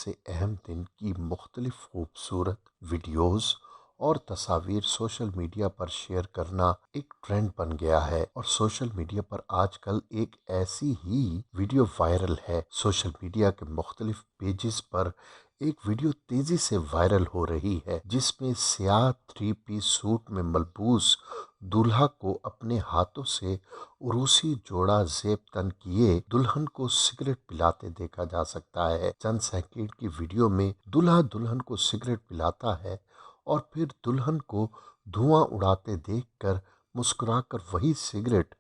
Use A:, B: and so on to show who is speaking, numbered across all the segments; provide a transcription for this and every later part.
A: से अहम दिन की मुख्तलिफ खूबसूरत वीडियोस और तस्वीर सोशल मीडिया पर शेयर करना एक ट्रेंड बन गया है। और सोशल मीडिया पर आजकल एक ऐसी ही वीडियो वायरल है। सोशल मीडिया के मुख्तलिफ पेजेस पर एक वीडियो तेजी से वायरल हो रही है, जिसमें स्याह थ्री पीस सूट में मलबूस दूल्हा को अपने हाथों से उरूसी जोड़ा जेब तन किए दुल्हन को सिगरेट पिलाते देखा जा सकता है। चंद सेकंड की वीडियो में दूल्हा दुल्हन को सिगरेट पिलाता है और फिर दुल्हन को धुआं उड़ाते देखकर मुस्कुराकर वही सिगरेट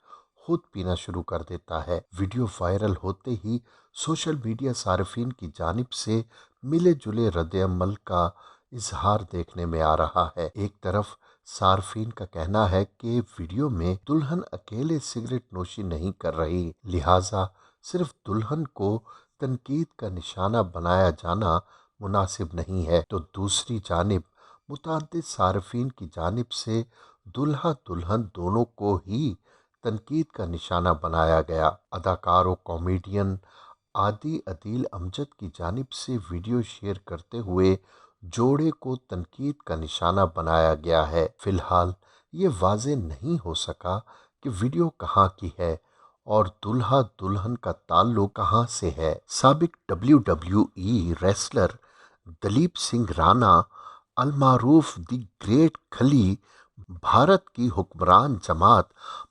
A: खुद पीना शुरू कर देता है। वीडियो वायरल होते ही सोशल मीडिया सार्फिन की जानिब से मिले जुले रद्द-ए-अमल का इजहार देखने में आ रहा है। एक तरफ सार्फिन का कहना है कि वीडियो में दुल्हन अकेले सिगरेट नोशी नहीं कर रही, लिहाजा सिर्फ दुल्हन को तनकीद का निशाना बनाया जाना मुनासिब नहीं है, तो दूसरी जानिब मुतअद्दिद सार्फिन की जानिब से दुल्हा दुल्हन दोनों को ही तनकीद का निशाना बनाया गया। अदाकार और कॉमेडियन आदि अदील अमजद की जानिब से वीडियो शेयर करते हुए जोड़े को तनकीद का निशाना बनाया गया है। फिलहाल ये वाज़ेह नहीं हो सका कि वीडियो कहाँ की है और दुल्हा दुल्हन का ताल्लुक कहाँ से है। साबिक WWE रेसलर दलीप सिंह राणा अलमारूफ द ग्रेट खली भारत की हुक्मरान जमात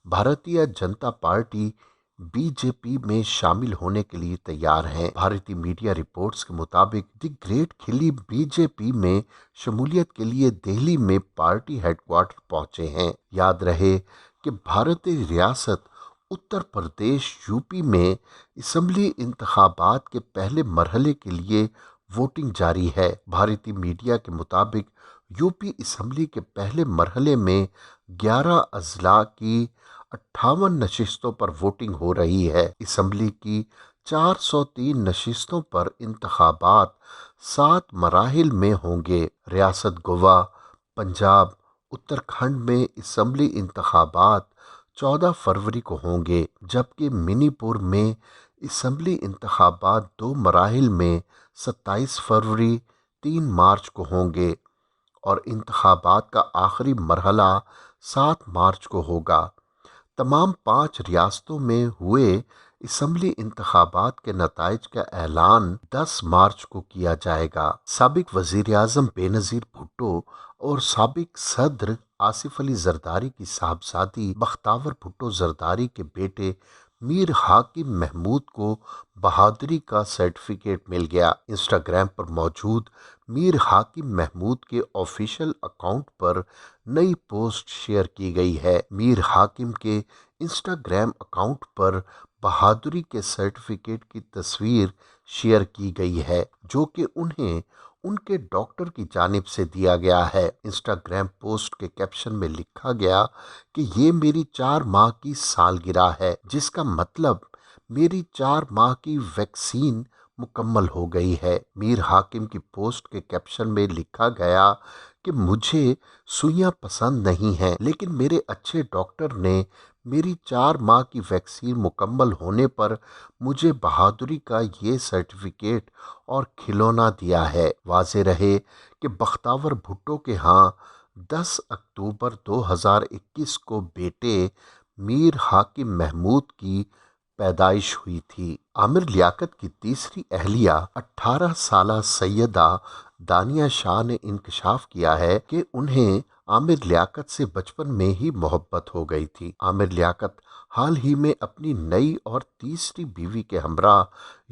A: भारतीय जनता पार्टी बीजेपी में शामिल होने के लिए तैयार हैं। भारतीय मीडिया रिपोर्ट्स के मुताबिक द ग्रेट खिली बीजेपी में शमूलियत के लिए दिल्ली में पार्टी हेडक्वार्टर पहुंचे हैं। याद रहे कि भारतीय रियासत उत्तर प्रदेश यूपी में असम्बली इंतखाबात के पहले मरहले के लिए वोटिंग जारी है। भारतीय मीडिया के मुताबिक यूपी असम्बली के पहले मरहले में 11 अजला की 58 नशिस्तों पर वोटिंग हो रही है। असम्बली की 403 नशिस्तों पर इंतखाबात 7 मराहिल में होंगे। रियासत गोवा, पंजाब, उत्तराखंड में असम्बली इंतखाबात 14 फरवरी को होंगे, जबकि मणिपुर में असम्बली इंतखाबात 2 मराहिल में 27 फरवरी 3 मार्च को होंगे और इंतखाबात का आखिरी मरहला 7 मार्च को होगा। तमाम 5 रियासतों में हुए असम्बली इंतखाबात के नताइज का ऐलान 10 मार्च को किया जाएगा। साबिक वज़ीर आज़म बेनज़ीर भुट्टो और साबिक सदर आसिफ अली जरदारी की साहबजादी बख्तावर भुट्टो जरदारी के बेटे मीर हाकिम महमूद को बहादुरी का सर्टिफिकेट मिल गया। इंस्टाग्राम पर मौजूद मीर हाकिम महमूद के ऑफिशियल अकाउंट पर नई पोस्ट शेयर की गई है। मीर हाकिम के इंस्टाग्राम अकाउंट पर बहादुरी के सर्टिफिकेट की तस्वीर शेयर की गई है, जो कि उन्हें उनके डॉक्टर की जानिब से दिया गया है। इंस्टाग्राम पोस्ट के कैप्शन में लिखा गया कि ये मेरी 4 माह की सालगिरह है, जिसका मतलब मेरी 4 माह की वैक्सीन मुकम्मल हो गई है। मीर हाकिम की पोस्ट के कैप्शन में लिखा गया कि मुझे सुइयां पसंद नहीं हैं, लेकिन मेरे अच्छे डॉक्टर ने मेरी 4 माह की वैक्सीन मुकम्मल होने पर मुझे बहादुरी का ये सर्टिफिकेट और खिलौना दिया है। वाज़े रहे कि बख्तावर भुट्टो के यहाँ 10 अक्टूबर 2021 को बेटे मीर हाकिम महमूद की पैदाइश हुई थी। आमिर लियाकत की तीसरी अहलिया 18 साला सैयदा दानिया शाह ने इंकशाफ किया है कि उन्हें आमिर लियाकत से बचपन में ही मोहब्बत हो गई थी। आमिर लियाकत हाल ही में अपनी नई और तीसरी बीवी के हमरा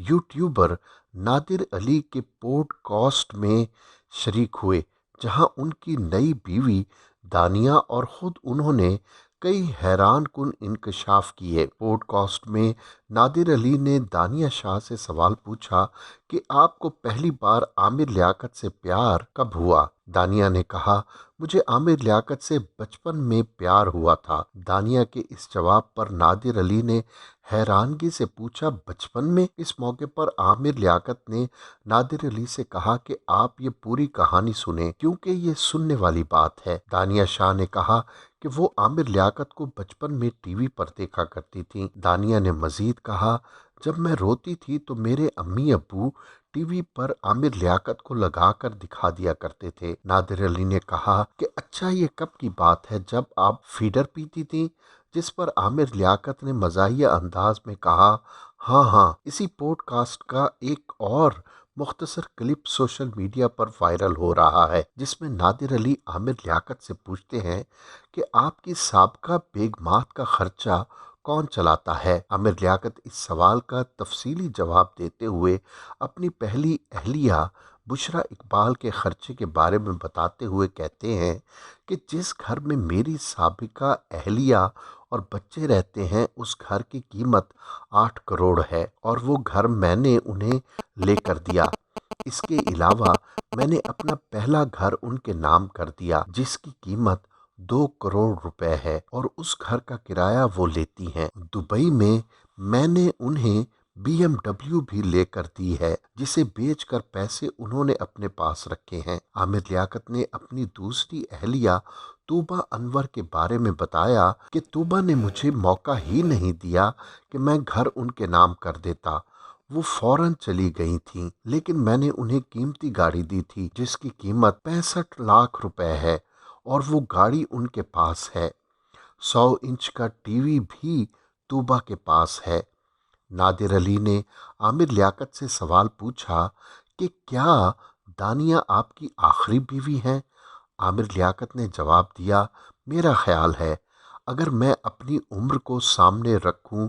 A: यूट्यूबर नादिर अली के पॉडकास्ट में शरीक हुए, जहां उनकी नई बीवी दानिया और ख़ुद उन्होंने कई हैरान कुन इंकशाफ किए। पॉडकास्ट में नादिर अली ने दानिया शाह से सवाल पूछा कि आपको पहली बार आमिर लियाकत से प्यार कब हुआ। दानिया ने कहा, मुझे आमिर लियाकत से बचपन में प्यार हुआ था। दानिया के इस जवाब पर नादिर अली ने हैरानगी से पूछा, बचपन में? इस मौके पर आमिर लियाकत ने नादिर अली से कहा कि आप ये पूरी कहानी सुने, क्योंकि ये सुनने वाली बात है। दानिया शाह ने कहा कि वो आमिर लियाकत को बचपन में टीवी पर देखा करती थी। दानिया ने मजीद कहा, जब मैं रोती थी तो मेरे अम्मी अब्बू टीवी पर आमिर लियाकत को लगाकर दिखा दिया करते थे। नादिर अली ने कहा कि अच्छा, ये कब की बात है जब आप फीडर पीती थी? जिस पर आमिर लियाकत ने मज़ाहिया अंदाज में कहा, हाँ हाँ। इसी पॉडकास्ट का एक और मुख्तसर क्लिप सोशल मीडिया पर वायरल हो रहा है, जिसमें नादिर अली आमिर लियाकत से पूछते हैं कि आपकी साबका बेगमात का खर्चा कौन चलाता है। आमिर लियाकत इस सवाल का तफसीली जवाब देते हुए अपनी पहली अहलिया बुशरा इकबाल के खर्चे के बारे में बताते हुए कहते हैं कि जिस घर में मेरी साबिका अहलिया और बच्चे रहते हैं, उस घर की कीमत 8 करोड़ है और वो घर मैंने उन्हें लेकर दिया। इसके अलावा मैंने अपना पहला घर उनके नाम कर दिया, जिसकी कीमत 2 करोड़ रुपए है और उस घर का किराया वो लेती हैं। दुबई में मैंने उन्हें BMW भी लेकर दी है, जिसे बेचकर पैसे उन्होंने अपने पास रखे हैं। आमिर लियाकत ने अपनी दूसरी अहलिया तूबा अनवर के बारे में बताया कि तूबा ने मुझे मौका ही नहीं दिया कि मैं घर उनके नाम कर देता। वो फौरन चली गई थी, लेकिन मैंने उन्हें कीमती गाड़ी दी थी जिसकी कीमत 65 लाख रुपए है और वो गाड़ी उनके पास है। 100 इंच का टीवी भी तूबा के पास है। नादिर अली ने आमिर लियाकत से सवाल पूछा कि क्या दानिया आपकी आखिरी बीवी हैं? आमिर लियाकत ने जवाब दिया, मेरा ख्याल है अगर मैं अपनी उम्र को सामने रखूं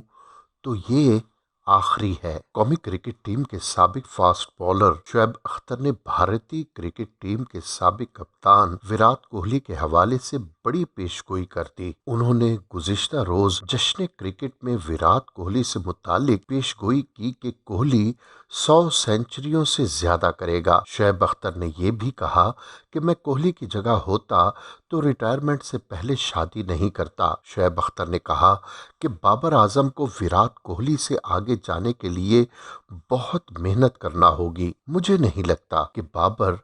A: तो ये आखिरी है। कौमी क्रिकेट टीम के साबिक फास्ट बॉलर शुएब अख्तर ने भारतीय क्रिकेट टीम के साबिक कप्तान विराट कोहली के हवाले से बड़ी पेशगोई कर दी। उन्होंने गुज़िश्ता रोज जश्न क्रिकेट में विराट कोहली से मुतालिक पेशगोई की कि कोहली 100 सेंचुरियों से ज्यादा करेगा। शुएब अख्तर ने यह भी कहा कि मैं कोहली की जगह होता तो रिटायरमेंट से पहले शादी नहीं करता। शुएब अख्तर ने कहा कि बाबर आजम को विराट कोहली से आगे जाने के लिए बहुत मेहनत करना होगी। मुझे नहीं लगता कि बाबर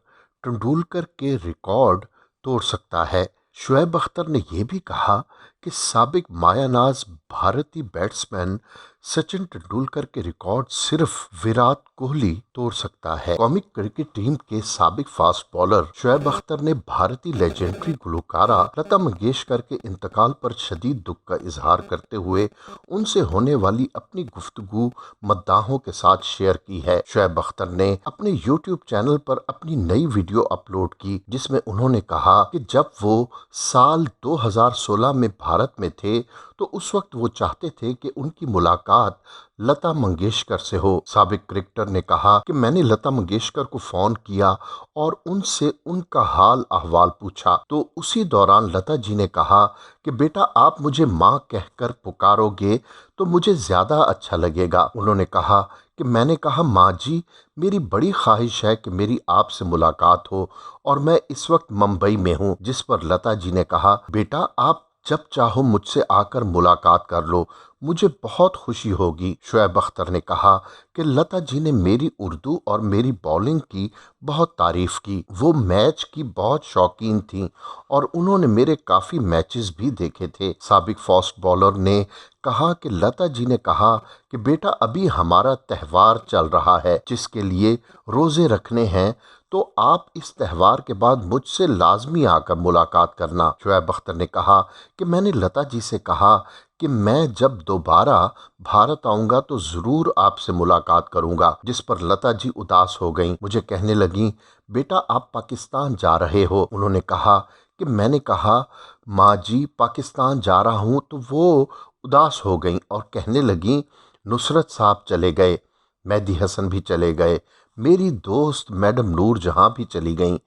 A: तेंदुलकर के रिकॉर्ड तोड़ सकता है। शुएब अख्तर ने यह भी कहा कि साबिक मायानाज भारतीय बैट्समैन सचिन तेंदुलकर के रिकॉर्ड सिर्फ विराट कोहली तोड़ सकता है। कौमी क्रिकेट टीम के साबिक फास्ट बॉलर शुएब अख्तर ने भारतीय लेजेंडरी गुलकारा लता मंगेशकर के इंतकाल पर शदीद दुख का इजहार करते हुए उनसे होने वाली अपनी गुफ्तगू मद्दाहों के साथ शेयर की है। शुएब अख्तर ने अपने YouTube चैनल पर अपनी नई वीडियो अपलोड की, जिसमें उन्होंने कहा कि जब वो साल 2016 में भारत में थे तो उस वक्त वो चाहते थे कि उनकी मुलाकात लता मंगेशकर से हो। साबिक क्रिकेटर ने कहा कि मैंने लता मंगेशकर को फोन किया और उनसे उनका हाल अहवाल पूछा, तो उसी दौरान लता जी ने कहा कि बेटा, आप मुझे माँ कहकर पुकारोगे तो मुझे ज़्यादा अच्छा लगेगा। उन्होंने कहा कि मैंने कहा, माँ जी, मेरी बड़ी ख्वाहिश है कि मेरी आपसे मुलाकात हो और मैं इस वक्त मुंबई में हूँ। जिस पर लता जी ने कहा, बेटा, आप जब चाहो मुझसे आकर मुलाकात कर लो, मुझे बहुत खुशी होगी। शुएब अख्तर ने कहा कि लता जी ने मेरी उर्दू और मेरी बॉलिंग की बहुत तारीफ की। वो मैच की बहुत शौकीन थी और उन्होंने मेरे काफ़ी मैचेस भी देखे थे। साबिक फास्ट बॉलर ने कहा कि लता जी ने कहा कि बेटा, अभी हमारा त्यौहार चल रहा है जिसके लिए रोज़े रखने हैं, तो आप इस त्यौहार के बाद मुझसे लाजमी आकर मुलाकात करना। शुएब अख्तर ने कहा कि मैंने लता जी से कहा कि मैं जब दोबारा भारत आऊँगा तो ज़रूर आपसे मुलाकात करूँगा। जिस पर लता जी उदास हो गईं। मुझे कहने लगीं, बेटा, आप पाकिस्तान जा रहे हो? उन्होंने कहा कि मैंने कहा, माँ जी, पाकिस्तान जा रहा हूँ। तो वो उदास हो गईं और कहने लगीं, नुसरत साहब चले गए, मेहदी हसन भी चले गए, मेरी दोस्त मैडम नूर जहाँ भी चली गईं।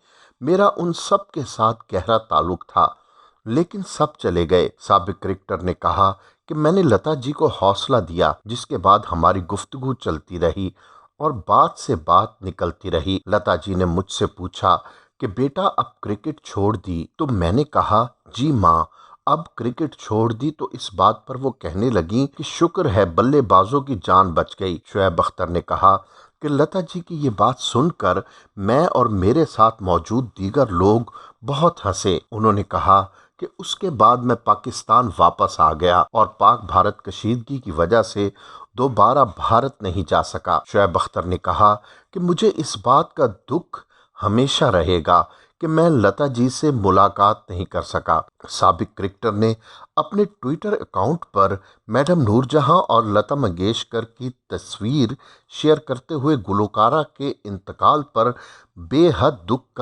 A: मेरा उन सब के साथ गहरा ताल्लुक था, लेकिन सब चले गए। साबिक क्रिकेटर ने कहा कि मैंने लता जी को हौसला दिया, जिसके बाद हमारी गुफ्तगू चलती रही और बात से बात निकलती रही। लता जी ने मुझसे पूछा कि बेटा, अब क्रिकेट छोड़ दी? तो मैंने कहा, जी माँ, अब क्रिकेट छोड़ दी। तो इस बात पर वो कहने लगी कि शुक्र है बल्लेबाजों की जान बच गई। शुएब अख्तर ने कहा कि लता जी की ये बात सुनकर मैं और मेरे साथ मौजूद दीगर लोग बहुत हंसे। उन्होंने कहा कि उसके बाद मैं पाकिस्तान वापस आ गया और पाक भारत कशीदगी की वजह से दोबारा भारत नहीं जा सका। शुएब अख्तर ने कहा कि मुझे इस बात का दुख हमेशा रहेगा कि मैं लता जी से मुलाकात नहीं कर सका। साबिक क्रिकेटर ने अपने ट्विटर अकाउंट पर मैडम नूरजहां और लता मंगेशकर की तस्वीर शेयर करते हुए गुलकारा के इंतकाल पर बेहद दुख का